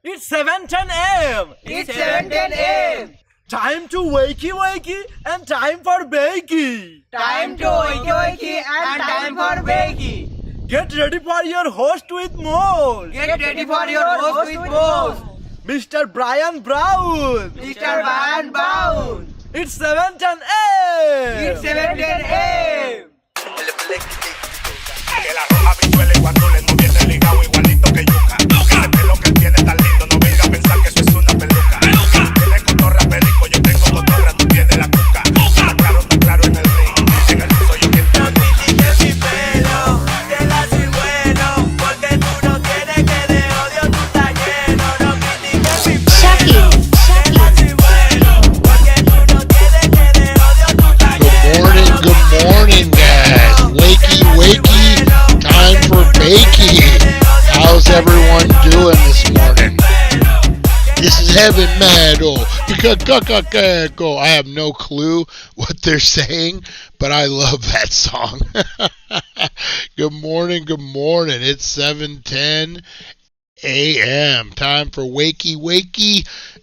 It's 7:10 a.m. It's 7:10 a.m. Time to wakey and time for bakey. Time to wakey and time for bakey. Get ready for your host with most. Get ready for your host with most. Mr. Brian Brown. Mr. Brian Brown. It's 7:10 a.m. It's 7:10 a.m. Que la roja bichuela y guandules no viene ligado igualito que yuca. Ese pelo que él tiene tan lindo, no venga a pensar que eso es una peluca. Tiene cotorra perico, yo tengo cotorra, tú tienes la cuca. Está claro en el ring, en el piso yo quiero. No critiques mi pelo, que la soy bueno, porque tú no tienes que de odio tú estás lleno. No critiques mi pelo, que la soy bueno, porque tú no tienes que de odio tú estás lleno. Good morning, guys. Wakey, time for bakey. How's everyone doing this morning? This is Heaven Metal. I have no clue what they're saying, but I love that song. Good morning. It's 7:10 a.m. Time for wakey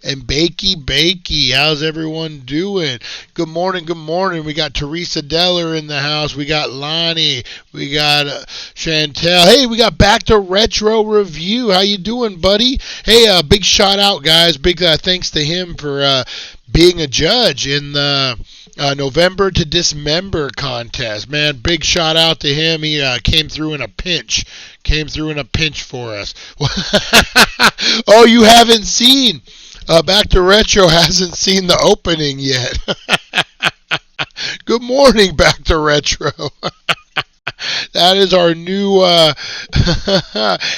and bakey. How's everyone doing? Good morning. We got Teresa Deller in the house. We got Lonnie. We got Chantel. Hey, we got Back to Retro Review. How you doing, buddy? Hey, big shout out, guys. Big thanks to him for being a judge in the November to Dismember contest. Man, big shout out to him. He came through in a pinch. For us. Oh, you haven't seen. Back to Retro hasn't seen the opening yet. Good morning, Back to Retro. That is our new,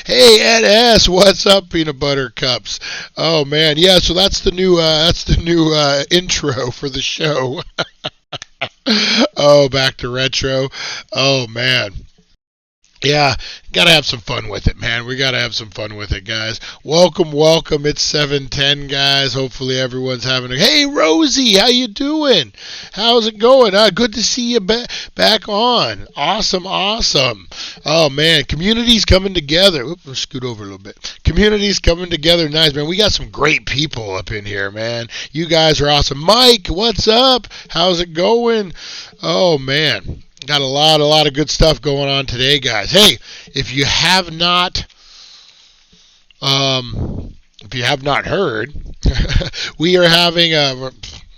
hey, Ed S., what's up, Peanut Butter Cups? Oh, man, yeah, so that's the new intro for the show. Oh, Back to Retro. Oh, man. Yeah, gotta have some fun with it, man. We gotta have some fun with it, guys. Welcome. It's 7:10, guys. Hopefully everyone's having a... Hey, Rosie, how you doing? How's it going? Good to see you back on. Awesome. Oh, man, community's coming together. Oops, let's scoot over a little bit. Community's coming together. Nice, man. We got some great people up in here, man. You guys are awesome. Mike, what's up? How's it going? Oh, man. Got a lot of good stuff going on today, guys. Hey, if you have not heard, we are having we're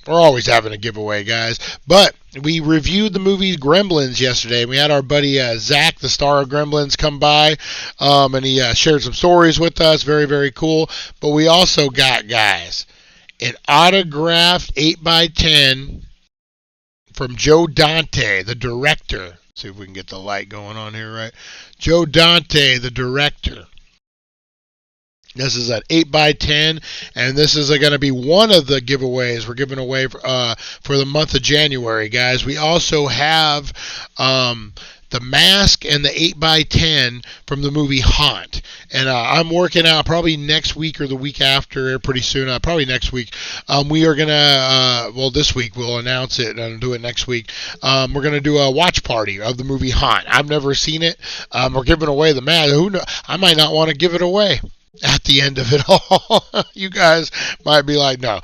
always having a giveaway, guys. But we reviewed the movie Gremlins yesterday. We had our buddy Zach, the star of Gremlins, come by, and he shared some stories with us. Very, very cool. But we also got, guys, an autographed 8x10 from Joe Dante, the director. See if we can get the light going on here, right? Joe Dante, the director. This is an 8x10, and this is going to be one of the giveaways we're giving away for the month of January, guys. We also have the mask and the 8x10 from the movie Haunt. And I'm working out probably next week or the week after, pretty soon, probably next week. We are going to, this week we'll announce it and do it next week. We're going to do a watch party of the movie Haunt. I've never seen it. We're giving away the mask. Who knows? I might not want to give it away at the end of it all. You guys might be like, no.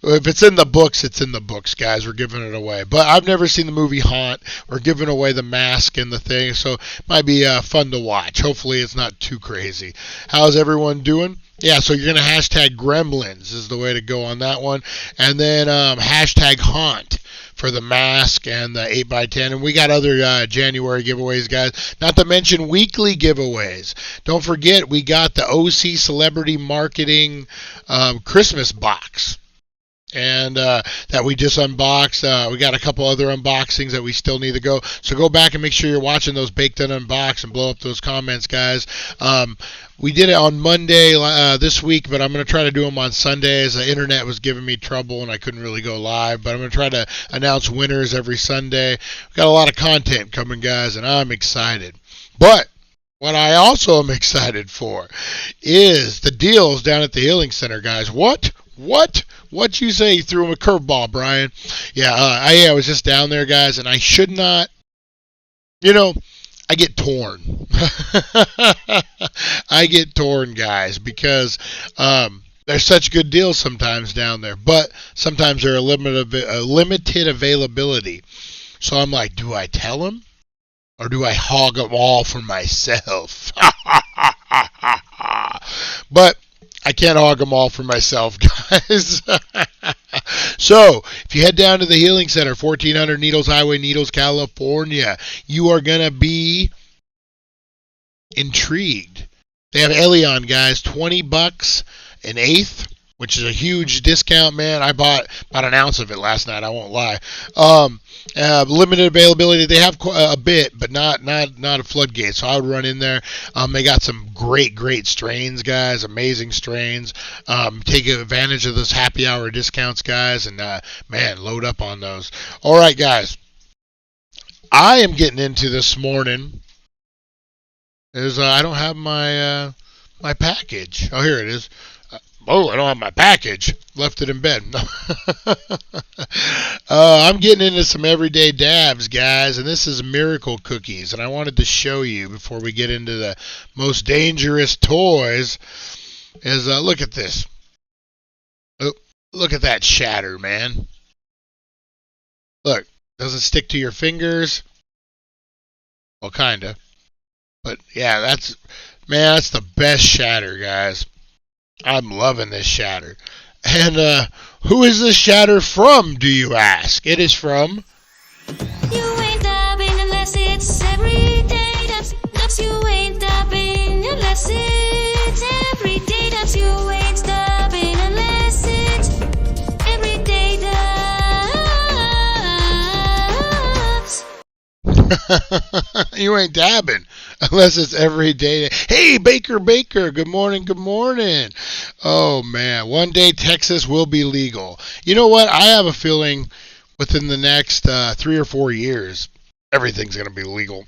If it's in the books, it's in the books, guys. We're giving it away. But I've never seen the movie Haunt. We're giving away the mask and the thing, so it might be fun to watch. Hopefully it's not too crazy. How's everyone doing? Yeah, so you're going to hashtag Gremlins is the way to go on that one. And then hashtag Haunt for the mask and the 8x10. And we got other January giveaways, guys. Not to mention weekly giveaways. Don't forget, we got the OC Celebrity Marketing Christmas box. And that we just unboxed. We got a couple other unboxings that we still need to go. So go back and make sure you're watching those Baked and Unboxed and blow up those comments, guys. We did it on Monday this week, but I'm going to try to do them on Sundays. The internet was giving me trouble, and I couldn't really go live. But I'm going to try to announce winners every Sunday. We've got a lot of content coming, guys, and I'm excited. But what I also am excited for is the deals down at the Healing Center, guys. What you say? You threw him a curveball, Brian. Yeah, I was just down there, guys, and I should not, I get torn. I get torn, guys, because there's such good deals sometimes down there, but sometimes they're a limited availability. So I'm like, do I tell them or do I hog them all for myself? But I can't hog them all for myself, guys. So, if you head down to the Healing Center, 1400 Needles Highway, Needles, California, you are going to be intrigued. They have Elion, guys, $20 an eighth, which is a huge discount, man. I bought about an ounce of it last night, I won't lie. Limited availability. They have a bit, but not a floodgate. So I would run in there. They got some great strains, guys. Amazing strains. Take advantage of those happy hour discounts, guys, and man, load up on those. All right, guys. I am getting into this morning. I don't have my my package. Oh, here it is. Oh, I don't have my package. Left it in bed. I'm getting into some everyday dabs, guys, and this is Miracle Cookies, and I wanted to show you before we get into the most dangerous toys is look at this. Oh, look at that shatter, man. Look, doesn't stick to your fingers. Well, kind of. But, yeah, that's the best shatter, guys. I'm loving this shatter. And who is this shatter from, do you ask? It is from... You ain't dabbing unless it's everyday dabs. You ain't dabbing unless it's everyday dabs. You ain't dabbing unless it's everyday dabs. You ain't dabbing unless it's every day. Hey, Baker, good morning. Oh, man. One day Texas will be legal. You know what? I have a feeling within the next 3 or 4 years, everything's going to be legal.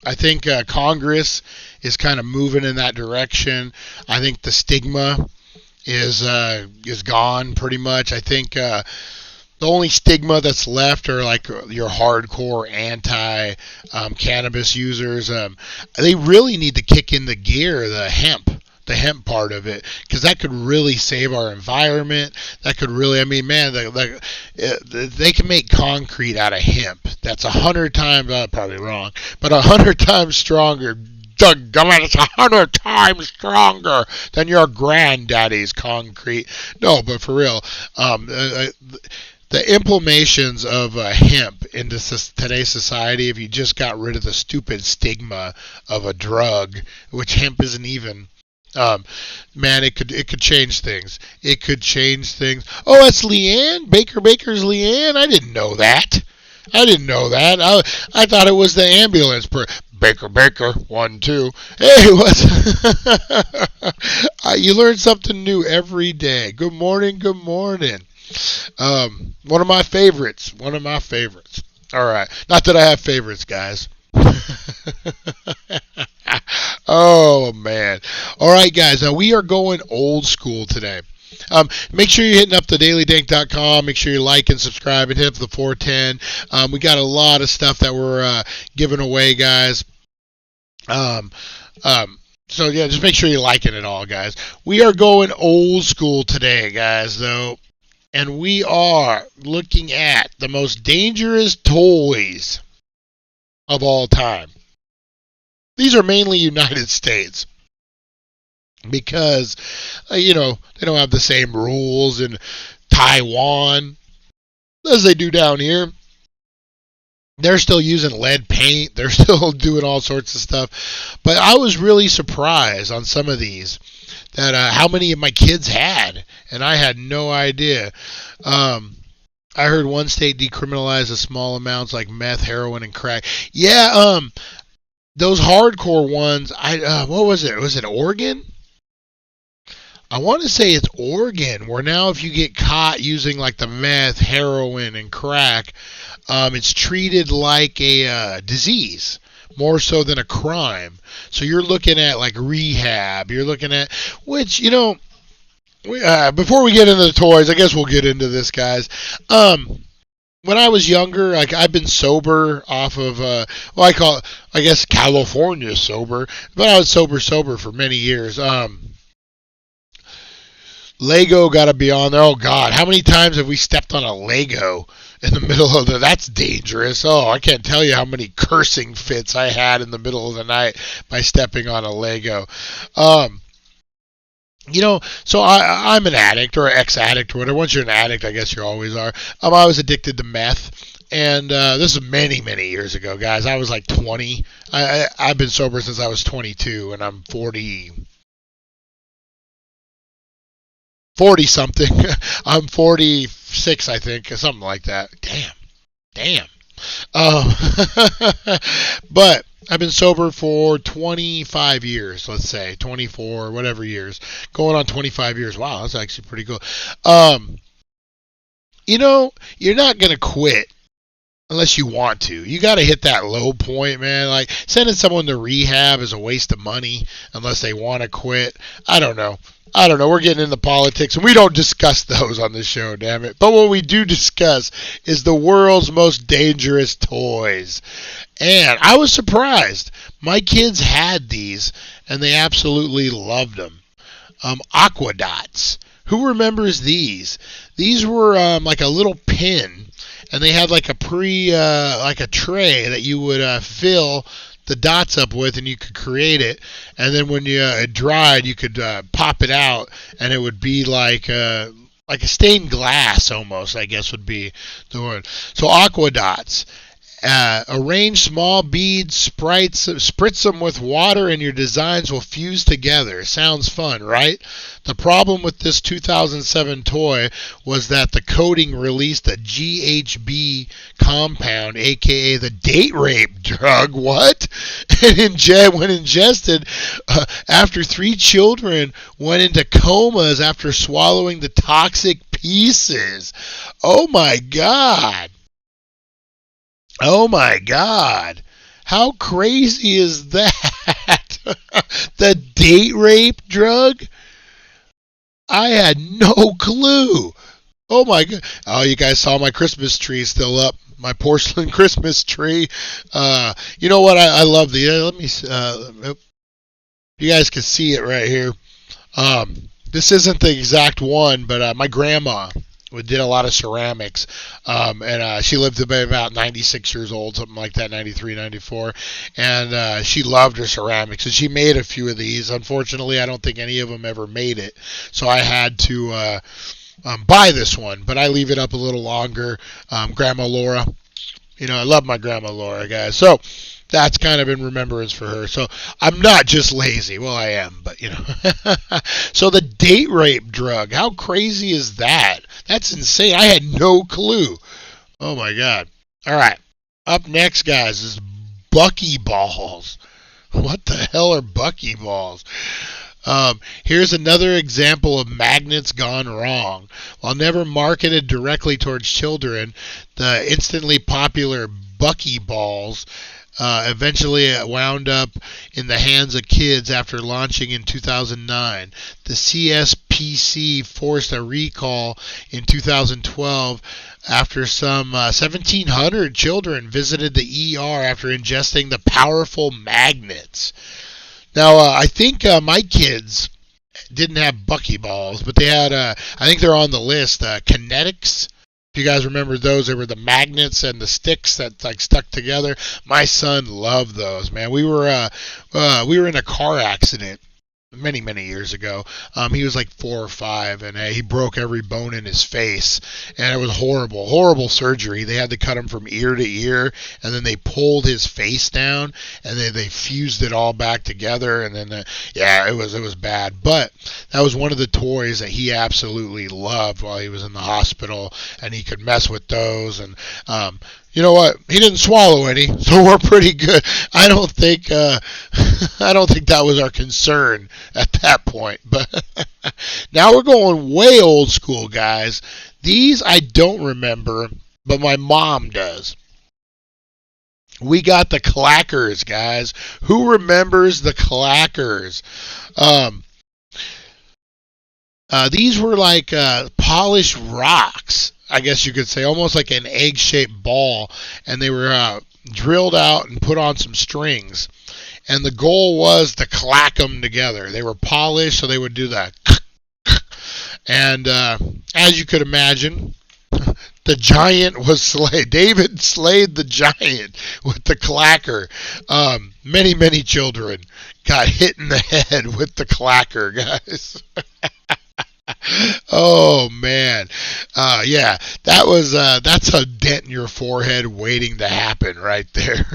I think Congress is kind of moving in that direction. I think the stigma is gone pretty much. I think the only stigma that's left are like your hardcore anti-cannabis users. They really need to kick in the gear, the hemp part of it, because that could really save our environment. That could really, I mean, man, they can make concrete out of hemp. That's 100 times, probably wrong, but 100 times stronger. Doggone, it's 100 times stronger than your granddaddy's concrete. No, but for real, the implications of hemp into today's society, if you just got rid of the stupid stigma of a drug, which hemp isn't even, man, it could change things. It could change things. Oh, that's Leanne? Baker's Leanne? I didn't know that. I thought it was the ambulance Baker, 1, 2. Hey, what? You learn something new every day. Good morning. One of my favorites. All right. Not that I have favorites, guys. Oh, man. All right, guys. Now, we are going old school today. Make sure you're hitting up thedailydank.com. Make sure you like and subscribe and hit up the 410. We got a lot of stuff that we're giving away, guys. So, yeah, just make sure you're liking it all, guys. We are going old school today, guys, though. And we are looking at the most dangerous toys of all time. These are mainly United States. Because, they don't have the same rules in Taiwan as they do down here. They're still using lead paint. They're still doing all sorts of stuff. But I was really surprised on some of these that how many of my kids had. And I had no idea. I heard one state decriminalize the small amounts like meth, heroin, and crack. Yeah, those hardcore ones, what was it? Was it Oregon? I want to say it's Oregon, where now if you get caught using like the meth, heroin, and crack, it's treated like a disease, more so than a crime. So you're looking at like rehab. You're looking at, which, before we get into the toys, I guess we'll get into this, guys. when I was younger, like I've been sober off of I guess California sober, but I was sober for many years. Lego got to be on there. Oh God, how many times have we stepped on a Lego in the middle of that's dangerous. Oh, I can't tell you how many cursing fits I had in the middle of the night by stepping on a Lego. So I'm an addict or ex-addict or whatever. Once you're an addict, I guess you always are. I was addicted to meth, and this is many, many years ago, guys. I was like 20. I've been sober since I was 22, and I'm 40 something. I'm 46, I think, something like that. Damn. But I've been sober for 25 years, let's say 24, whatever years, going on 25 years. Wow, that's actually pretty cool. You're not gonna quit unless you want to. You got to hit that low point, man. Like sending someone to rehab is a waste of money unless they want to quit. I don't know. We're getting into politics, and we don't discuss those on this show, damn it. But what we do discuss is the world's most dangerous toys. And I was surprised. My kids had these, and they absolutely loved them. Aqua Dots. Who remembers these? These were like a little pin, and they had like a like a tray that you would fill the dots up with, and you could create it, and then when it dried, you could pop it out, and it would be like a stained glass almost, I guess would be the word. So Aqua Dots. Arrange small beads, spritz them with water, and your designs will fuse together. Sounds fun, right? The problem with this 2007 toy was that the coating released a GHB compound, aka the date rape drug. What? And when ingested, after 3 children went into comas after swallowing the toxic pieces. Oh my God. Oh my God. How crazy is that? The date rape drug? I had no clue. Oh my God. Oh, you guys saw my Christmas tree still up. My porcelain Christmas tree. You know what? I love the. Let me. You guys can see it right here. This isn't the exact one, but my grandma did a lot of ceramics, and she lived to be about 96 years old, something like that, 93, 94, and she loved her ceramics, and she made a few of these. Unfortunately, I don't think any of them ever made it, so I had to buy this one, but I leave it up a little longer. Grandma Laura, I love my Grandma Laura, guys, so that's kind of in remembrance for her. So I'm not just lazy. Well, I am, but So the date rape drug, how crazy is that? That's insane. I had no clue. Oh my God. All right. Up next, guys, is buckyballs. What the hell are buckyballs? Here's another example of magnets gone wrong. While never marketed directly towards children, the instantly popular buckyballs eventually wound up in the hands of kids after launching in 2009. The CSPC forced a recall in 2012 after some 1,700 children visited the ER after ingesting the powerful magnets. Now, I think my kids didn't have buckyballs, but they had, I think they're on the list, Kinetics. If you guys remember those, they were the magnets and the sticks that like stuck together. My son loved those, man. We were in a car accident many, many years ago. He was like 4 or 5, and he broke every bone in his face, and it was horrible surgery. They had to cut him from ear to ear, and then they pulled his face down, and they fused it all back together, and then it was bad. But that was one of the toys that he absolutely loved while he was in the hospital, and he could mess with those, and you know what? He didn't swallow any, so we're pretty good. I don't think that was our concern at that point. But now we're going way old school, guys. These I don't remember, but my mom does. We got the clackers, guys. Who remembers the clackers? These were like polished rocks. I guess you could say, almost like an egg-shaped ball, and they were drilled out and put on some strings. And the goal was to clack them together. They were polished, so they would do that. And as you could imagine, the giant was slayed. David slayed the giant with the clacker. Many children got hit in the head with the clacker, guys. Oh man, yeah, that's a dent in your forehead waiting to happen right there.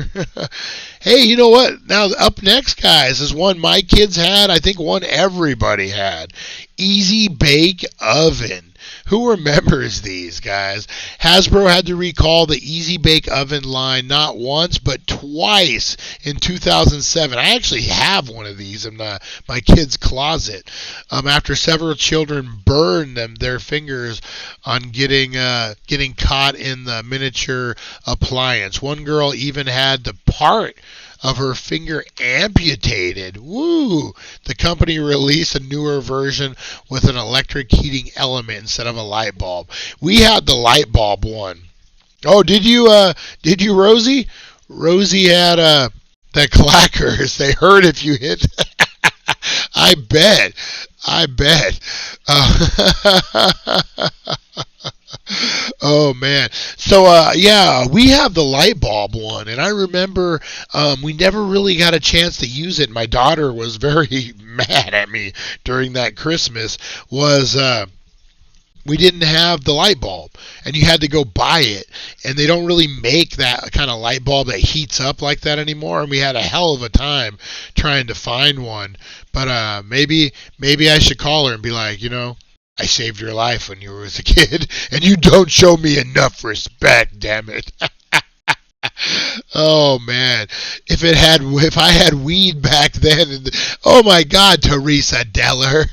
Hey, you know what? Now up next, guys, is one my kids had. I think one everybody had. Easy Bake Oven. Who remembers these, guys? Hasbro had to recall the Easy Bake Oven line not once, but twice in 2007. I actually have one of these in my kid's closet. After several children burned their fingers on getting caught in the miniature appliance. One girl even had the part of her finger amputated. Woo! The company released a newer version with an electric heating element instead of a light bulb. We had the light bulb one. Oh, did you, Rosie? Rosie had the clackers. They hurt if you hit. I bet. Oh man. So yeah, we have the light bulb one, and I remember we never really got a chance to use it. My daughter was very mad at me during that Christmas. We didn't have the light bulb, and you had to go buy it, and they don't really make that kind of light bulb that heats up like that anymore, and we had a hell of a time trying to find one. But maybe I should call her and be like, I saved your life when you were a kid, and you don't show me enough respect, damn it. Oh man, if I had weed back then, oh my God, Teresa Deller.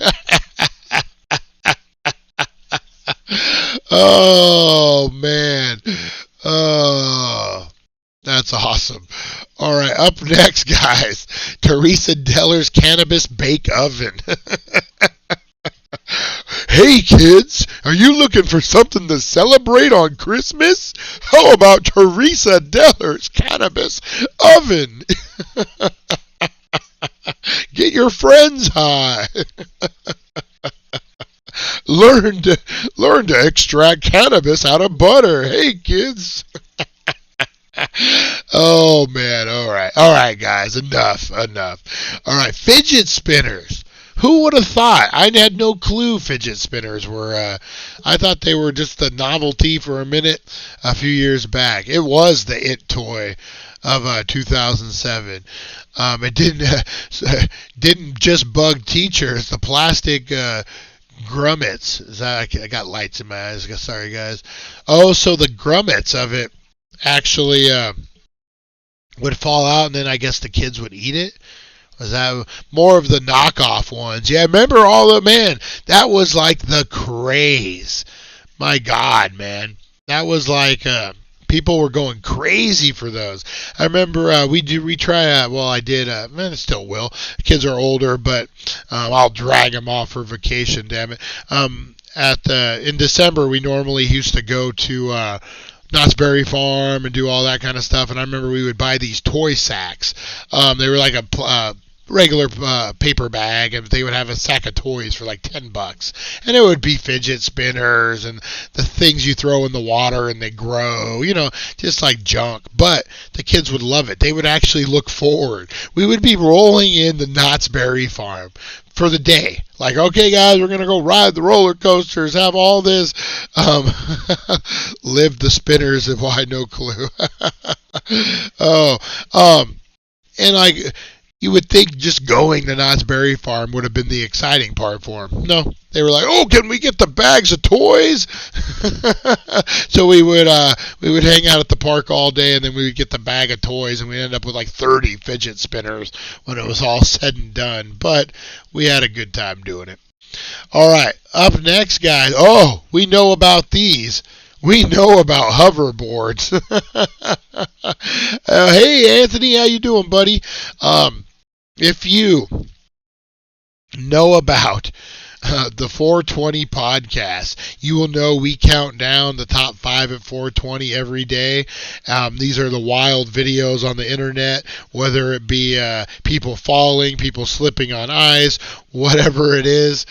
Oh man, oh, that's awesome. All right, up next, guys, Teresa Deller's Cannabis Bake Oven. Hey kids, are you looking for something to celebrate on Christmas? How about Teresa Deller's Cannabis Oven? Get your friends high. Learn to extract cannabis out of butter. Hey kids. Oh man, all right guys, enough. All right, fidget spinners. Who would have thought? I had no clue fidget spinners were, I thought they were just a novelty for a minute a few years back. It was the it toy of 2007. It didn't just bug teachers. The plastic grummets. I got lights in my eyes. Sorry, guys. Oh, so the grummets of it actually would fall out, and then I guess the kids would eat it. Was that more of the knockoff ones? Yeah, remember that was like the craze. My God, man. That was like, people were going crazy for those. I remember I did, I still will. Kids are older, but I'll drag them off for vacation, damn it. In December, we normally used to go to Knott's Berry Farm and do all that kind of stuff, and I remember we would buy these toy sacks. They were like a regular paper bag, and they would have a sack of toys for like $10, and it would be fidget spinners and the things you throw in the water and they grow, just like junk. But the kids would love it. They would actually look forward. We would be rolling in the Knott's Berry Farm for the day. Like, okay, guys, we're going to go ride the roller coasters, have all this, live the spinners, and why, no clue. And you would think just going to Knott's Berry Farm would have been the exciting part for them. No, they were like, "Oh, can we get the bags of toys?" So we would hang out at the park all day, and then we would get the bag of toys, and we ended up with like 30 fidget spinners when it was all said and done. But we had a good time doing it. All right, up next, guys. Oh, we know about these. We know about hoverboards. Hey, Anthony, how you doing, buddy? If you know about the 420 podcast. You will know we count down the top 5 at 420 every day. These are the wild videos on the internet, whether it be people falling, people slipping on ice, whatever it is.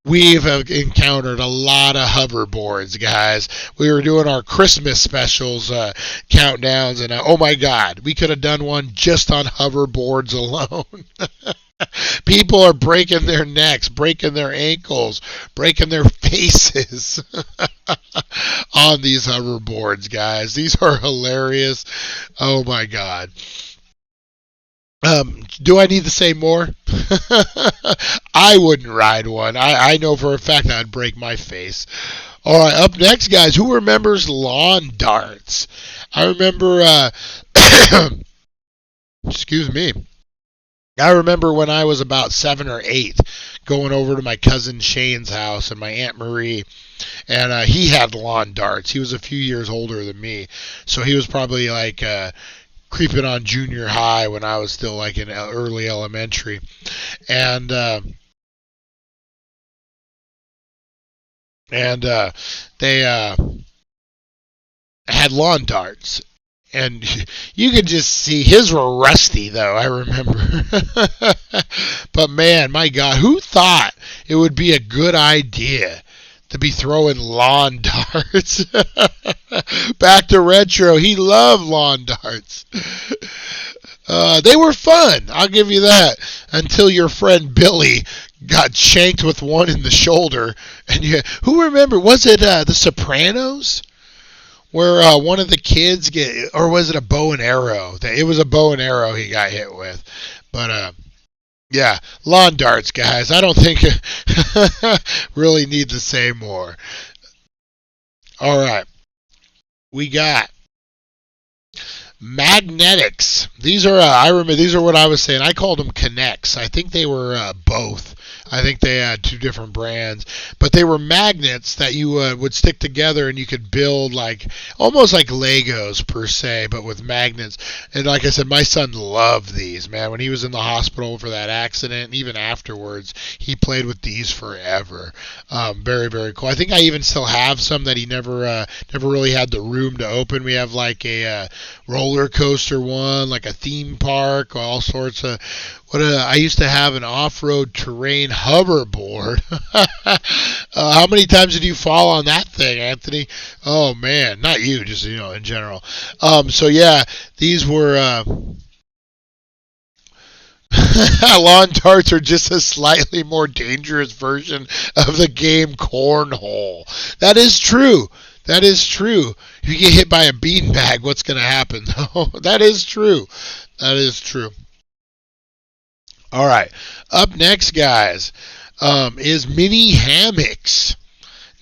We've encountered a lot of hoverboards, guys. We were doing our Christmas specials, countdowns, and oh my God, we could have done one just on hoverboards alone. People are breaking their necks, breaking their ankles, breaking their faces on these hoverboards, guys. These are hilarious. Oh my God. Do I need to say more? I wouldn't ride one. I know for a fact I'd break my face. All right, up next, guys. Who remembers lawn darts? I remember, excuse me. I remember when I was about 7 or 8 going over to my cousin Shane's house and my Aunt Marie, and he had lawn darts. He was a few years older than me, so he was probably like creeping on junior high when I was still like in early elementary. And they had lawn darts. And you could just see his were rusty, though, I remember. But man, my God, who thought it would be a good idea to be throwing lawn darts? Back to retro, he loved lawn darts. They were fun, I'll give you that, until your friend Billy got shanked with one in the shoulder. And who remember, was it The Sopranos? Where one of the kids or was it a bow and arrow? It was a bow and arrow he got hit with. But, yeah, lawn darts, guys. I don't think really need to say more. All right. We got magnetics. These are, I remember, these are what I was saying. I called them Connects. I think they were both. I think they had 2 different brands, but they were magnets that you would stick together and you could build like almost like Legos per se, but with magnets. And like I said, my son loved these, man. When he was in the hospital for that accident, and even afterwards, he played with these forever. Very, very cool. I think I even still have some that he never really had the room to open. We have like a roller coaster one, like a theme park, all sorts of. I used to have an off-road terrain hoverboard. How many times did you fall on that thing, Anthony? Oh man, not you, just in general. So yeah, these were lawn darts are just a slightly more dangerous version of the game cornhole. That is true. That is true. If you get hit by a beanbag, what's going to happen? That is true. That is true. All right. Up next, guys, is mini hammocks.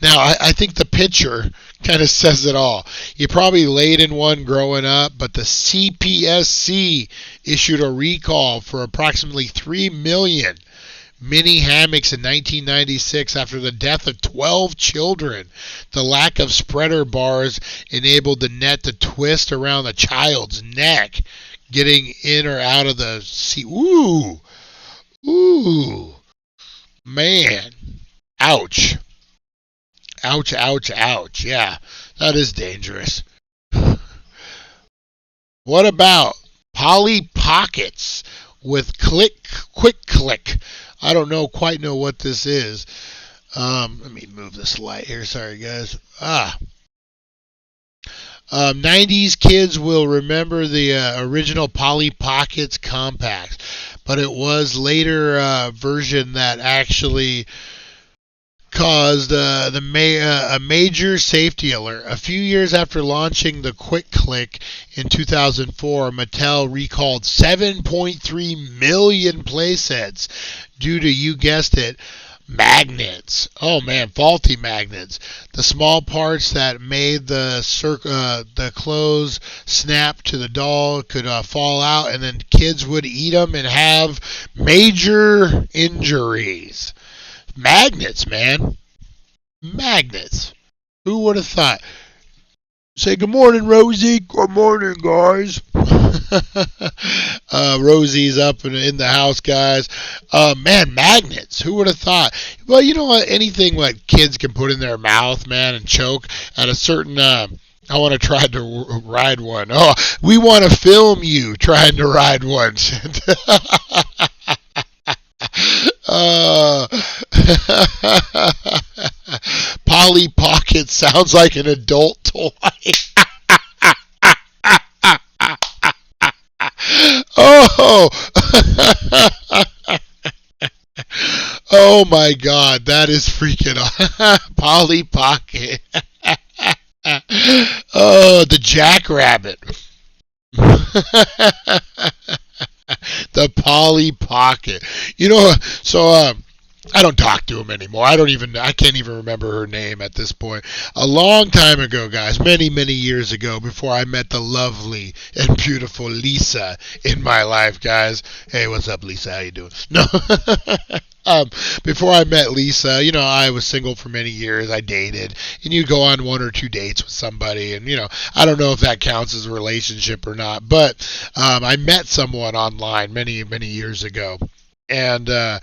Now, I think the picture kind of says it all. You probably laid in one growing up, but the CPSC issued a recall for approximately 3 million mini hammocks in 1996 after the death of 12 children. The lack of spreader bars enabled the net to twist around the child's neck, getting in or out of the seat. Ooh, man, ouch. Ouch, ouch, ouch. Yeah, that is dangerous. What about Polly Pockets with quick click? I don't quite know what this is. Let me move this light here. Sorry, guys. 90s kids will remember the original Polly Pockets compacts, but it was later version that actually caused a major safety alert. A few years after launching the Quick Click in 2004, Mattel recalled 7.3 million playsets due to, you guessed it, magnets. Oh man, faulty magnets. The small parts that made the clothes snap to the doll could fall out, and then kids would eat them and have major injuries. Magnets, man. Magnets. Who would have thought? Say good morning, Rosie. Good morning, guys. Rosie's up in the house, guys. Man, magnets. Who would have thought? Well, you know what? Anything what kids can put in their mouth, man, and choke at a certain. I want to try to ride one. Oh, we want to film you trying to ride one. Polly Pocket sounds like an adult toy. Oh. Oh my God, that is freaking Polly Pocket. Oh, the Jackrabbit. The Polly Pocket. You know, so I don't talk to him anymore. I can't even remember her name at this point. A long time ago, guys, many, many years ago, before I met the lovely and beautiful Lisa in my life, guys. Hey, what's up, Lisa? How you doing? No. Before I met Lisa, you know, I was single for many years. I dated, and you go on 1 or 2 dates with somebody, and, you know, I don't know if that counts as a relationship or not, but I met someone online many, many years ago. And I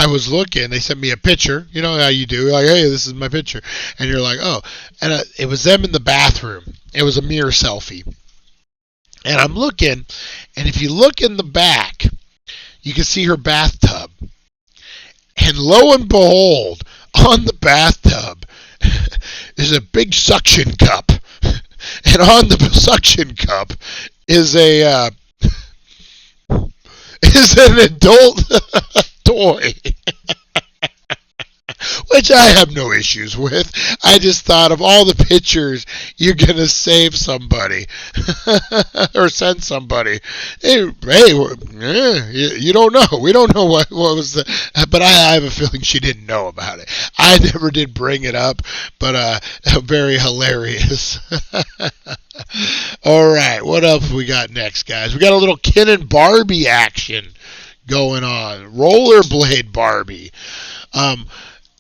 was looking, they sent me a picture, you know how you do, like, hey, this is my picture. And you're like, oh, and it was them in the bathroom. It was a mirror selfie. And I'm looking, and if you look in the back, you can see her bathtub. And lo and behold, on the bathtub is a big suction cup. And on the suction cup is an adult toy. Which I have no issues with. I just thought of all the pictures, you're going to save somebody. Or send somebody. Hey, you don't know. We don't know what was the... But I have a feeling she didn't know about it. I never did bring it up, but very hilarious. All right, what else we got next, guys? We got a little Ken and Barbie action going on. Rollerblade Barbie.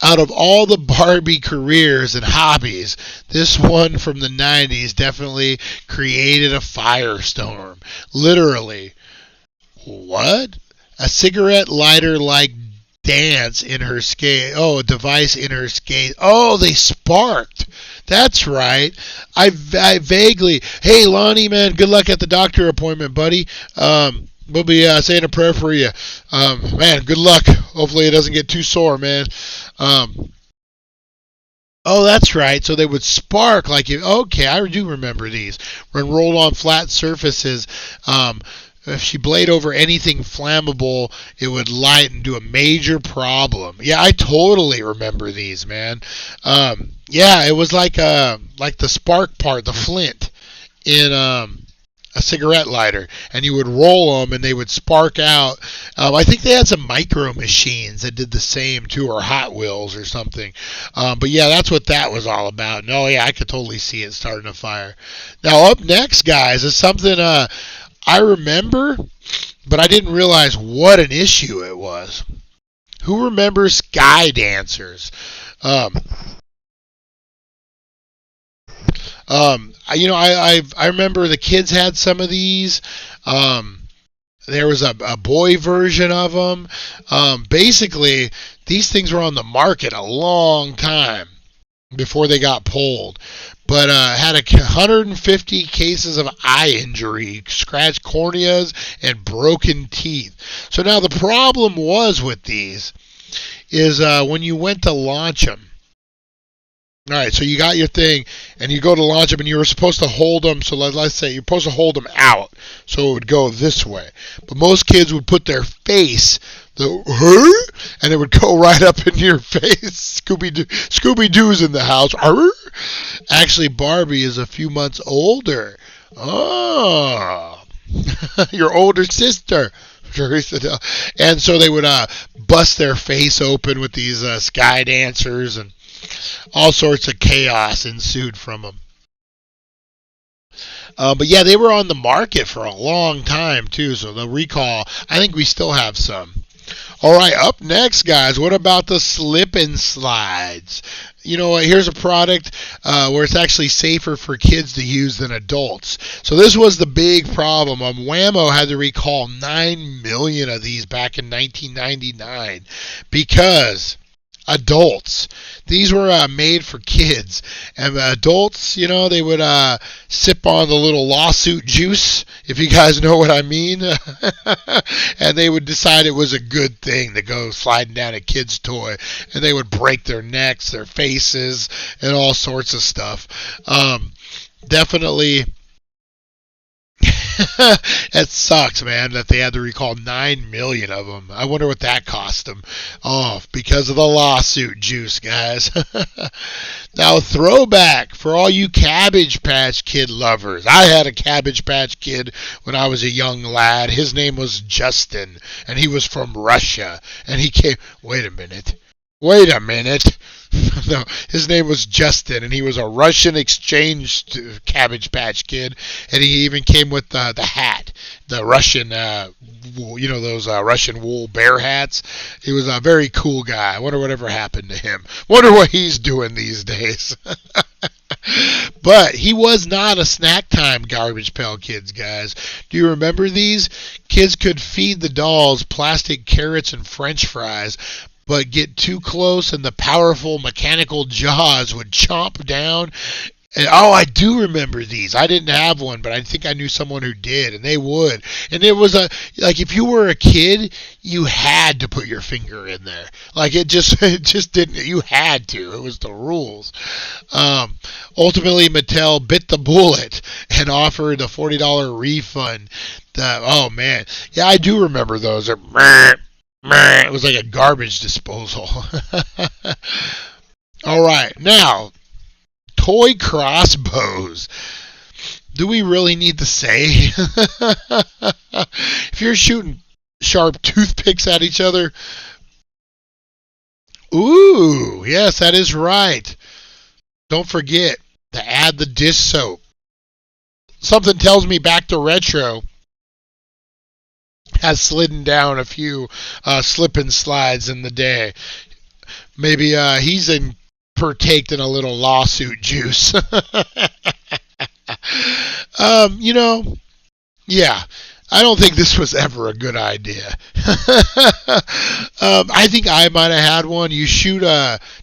Out of all the Barbie careers and hobbies, this one from the 90s definitely created a firestorm. Literally. What? A cigarette lighter-like dance in her skate. Oh, a device in her skate. Oh, they sparked. That's right. I vaguely... Hey, Lonnie, man, good luck at the doctor appointment, buddy. We'll be saying a prayer for you. Man, good luck. Hopefully it doesn't get too sore, man. Oh, that's right. So they would spark like you. Okay, I do remember these. When rolled on flat surfaces, if she blade over anything flammable, it would light and do a major problem. Yeah, I totally remember these, man. Yeah, it was like the spark part, the flint in a cigarette lighter, and you would roll them and they would spark out. I think they had some micro machines that did the same too, or Hot Wheels or something. But yeah, that's what that was all about. No, yeah, I could totally see it starting a fire. Now up next, guys, is something I remember, but I didn't realize what an issue it was. Who remembers Sky Dancers? You know, I remember the kids had some of these. There was a boy version of them. Basically, these things were on the market a long time before they got pulled. But had 150 cases of eye injury, scratched corneas, and broken teeth. So now the problem was with these is when you went to launch them. All right, so you got your thing, and you go to launch them, and you were supposed to hold them. So let's say you're supposed to hold them out, so it would go this way. But most kids would put their face, and it would go right up in your face. Scooby-Doo's in the house. Actually, Barbie is a few months older. Oh, your older sister. And so they would bust their face open with these Sky Dancers, and all sorts of chaos ensued from them. But yeah, they were on the market for a long time too, so the recall, I think we still have some. All right, up next, guys, what about the slip and slides? You know, here's a product where it's actually safer for kids to use than adults. So this was the big problem. Whammo had to recall 9 million of these back in 1999 because adults. These were made for kids. And adults, they would sip on the little lawsuit juice, if you guys know what I mean. And they would decide it was a good thing to go sliding down a kid's toy. And they would break their necks, their faces, and all sorts of stuff. Definitely. It sucks, man, that they had to recall 9 million of them. I wonder what that cost them. Oh, because of the lawsuit juice, guys. Now, throwback for all you Cabbage Patch Kid lovers. I had a Cabbage Patch Kid when I was a young lad. His name was Justin, and he was from Russia. And he came... Wait a minute. No, his name was Justin, and he was a Russian exchange Cabbage Patch Kid, and he even came with the hat, the Russian, those Russian wool bear hats. He was a very cool guy. I wonder whatever happened to him. Wonder what he's doing these days. But he was not a snack time Garbage Pail Kids, guys. Do you remember these? Kids could feed the dolls plastic carrots and French fries, but get too close and the powerful mechanical jaws would chomp down. And, I do remember these. I didn't have one, but I think I knew someone who did, and they would. And it was if you were a kid, you had to put your finger in there. Like it just didn't. You had to. It was the rules. Ultimately, Mattel bit the bullet and offered a $40 refund. Oh man, yeah, I do remember those. It was like a garbage disposal. All right, now, toy crossbows. Do we really need to say? If you're shooting sharp toothpicks at each other, ooh, yes, that is right. Don't forget to add the dish soap. Something tells me back to retro has slidden down a few slip and slides in the day. Maybe he's partaked in a little lawsuit juice. Yeah. I don't think this was ever a good idea. I think I might have had one. You shoot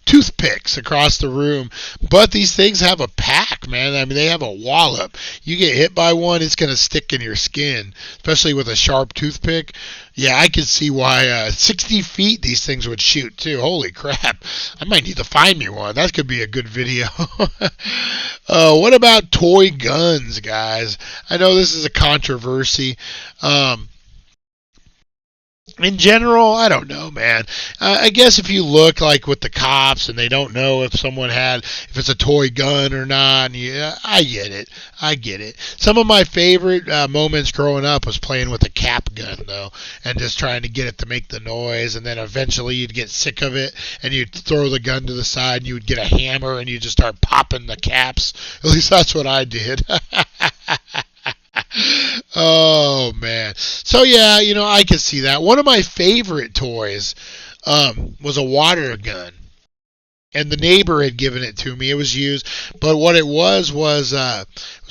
toothpicks across the room, but these things have a pack, man. I mean, they have a wallop. You get hit by one, it's going to stick in your skin, especially with a sharp toothpick. Yeah, I could see why 60 feet these things would shoot, too. Holy crap. I might need to find me one. That could be a good video. What about toy guns, guys? I know this is a controversy. In general, I don't know, man. I guess if you look like with the cops and they don't know if it's a toy gun or not, yeah, I get it. Some of my favorite moments growing up was playing with a cap gun, though, and just trying to get it to make the noise, and then eventually you'd get sick of it, and you'd throw the gun to the side, and you would get a hammer, and you'd just start popping the caps. At least that's what I did. Oh, man. So, yeah, I can see that. One of my favorite toys was a water gun. And the neighbor had given it to me. It was used. But what it was a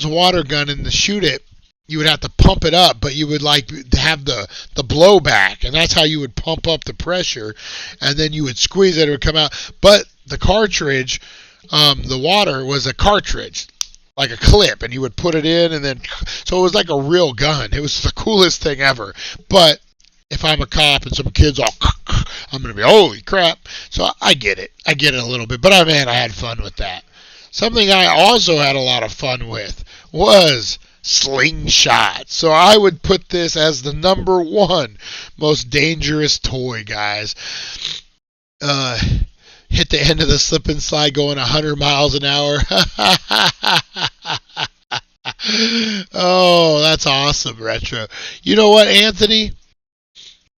water gun, and to shoot it, you would have to pump it up, but you would have the blowback. And that's how you would pump up the pressure. And then you would squeeze it, it would come out. But the cartridge, the water was a cartridge, like a clip, and you would put it in, and then, so it was like a real gun. It was the coolest thing ever. But if I'm a cop and some kids I'm going to be, holy crap. So I get it. I get it a little bit. But man, I had fun with that. Something I also had a lot of fun with was slingshot. So I would put this as the number one most dangerous toy, guys. Hit the end of the slip and slide going 100 miles an hour. Oh, that's awesome, Retro. You know what, Anthony?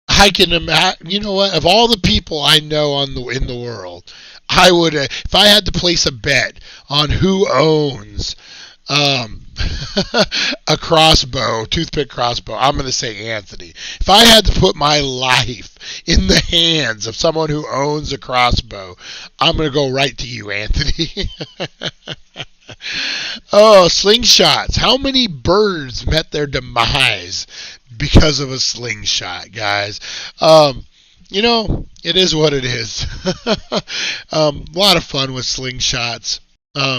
I can imagine, you know what? Of all the people I know in the world, I would, if I had to place a bet on who owns a crossbow, toothpick crossbow, I'm going to say Anthony. If I had to put my life in the hands of someone who owns a crossbow, I'm going to go right to you, Anthony. Oh, slingshots. How many birds met their demise because of a slingshot, guys? it is what it is. A lot of fun with slingshots.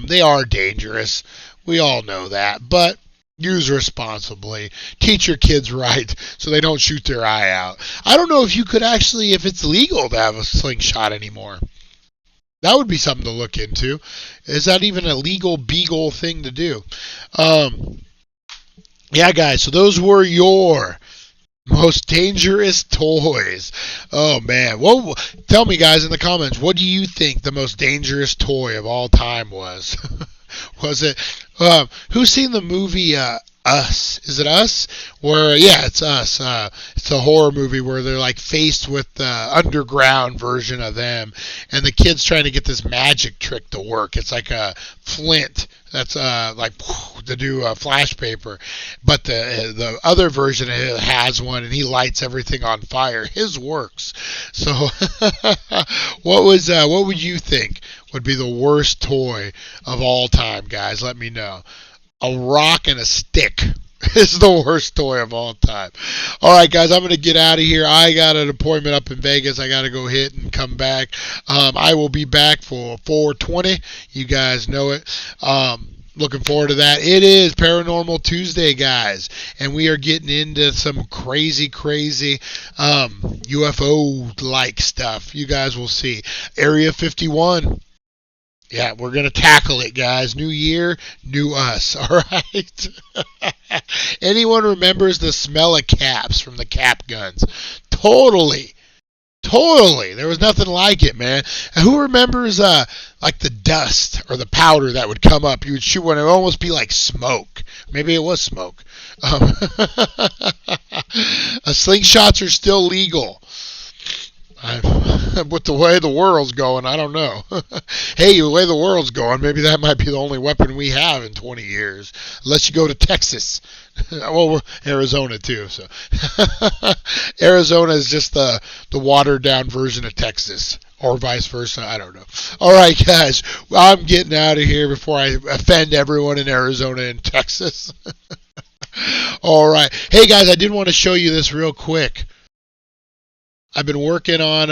They are dangerous. We all know that, but use responsibly. Teach your kids right so they don't shoot their eye out. I don't know if you could actually, if it's legal to have a slingshot anymore. That would be something to look into. Is that even a legal beagle thing to do? Yeah, guys, so those were your most dangerous toys. Oh, man. Well, tell me, guys, in the comments, what do you think the most dangerous toy of all time was? Was it, who's seen the movie Us? Is it Us? Where, yeah, it's Us. It's a horror movie where they're like faced with the underground version of them, and the kid's trying to get this magic trick to work. It's like a flint that's like to do flash paper, but the other version has one, and he lights everything on fire. His works. So, what would you think would be the worst toy of all time, guys? Let me know. A rock and a stick is the worst toy of all time. All right, guys, I'm going to get out of here. I got an appointment up in Vegas. I got to go hit and come back. I will be back for 420. You guys know it. Looking forward to that. It is Paranormal Tuesday, guys, and we are getting into some crazy UFO-like stuff. You guys will see. Area 51. Yeah, we're going to tackle it, guys. New year, new us, all right? Anyone remembers the smell of caps from the cap guns? Totally. There was nothing like it, man. And who remembers like the dust or the powder that would come up? You would shoot one, it would almost be like smoke. Maybe it was smoke. Slingshots are still legal. With the way the world's going, I don't know. Hey, the way the world's going, maybe that might be the only weapon we have in 20 years. Unless you go to Texas. Well, we're Arizona too. So Arizona is just the watered down version of Texas. Or vice versa. I don't know. All right, guys. I'm getting out of here before I offend everyone in Arizona and Texas. All right. Hey, guys, I did want to show you this real quick. I've been working on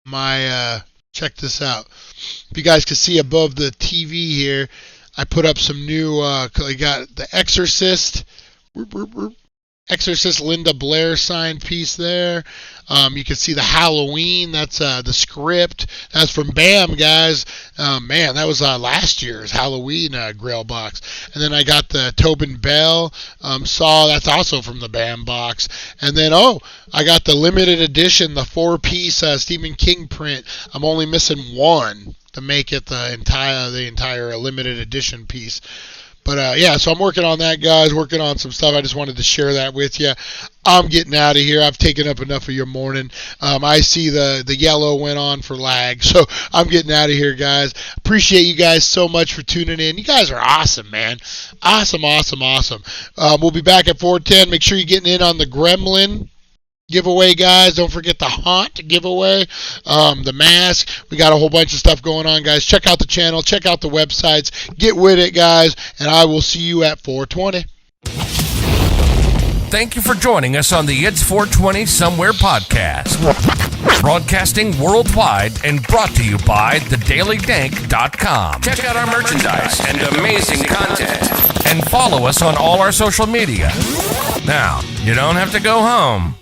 my, check this out. If you guys can see above the TV here, I put up some new, I got the Exorcist, Linda Blair signed piece there. You can see the Halloween, that's the script. That's from BAM, guys. Man, that was last year's Halloween Grail box. And then I got the Tobin Bell Saw, that's also from the BAM box. And then, I got the limited edition, the 4-piece Stephen King print. I'm only missing one to make it the entire limited edition piece. But, yeah, so I'm working on that, guys, working on some stuff. I just wanted to share that with you. I'm getting out of here. I've taken up enough of your morning. I see the yellow went on for lag, so I'm getting out of here, guys. Appreciate you guys so much for tuning in. You guys are awesome, man. Awesome. We'll be back at 4:10. Make sure you're getting in on the Gremlin giveaway, guys. Don't forget the Haunt giveaway, the mask. We got a whole bunch of stuff going on, guys. Check out the channel, check out the websites, get with it, guys, and I will see you at 420. Thank you for joining us on the It's 420 Somewhere podcast, broadcasting worldwide and brought to you by thedailydank.com. Check out our merchandise and amazing content, and follow us on all our social media. Now, you don't have to go home.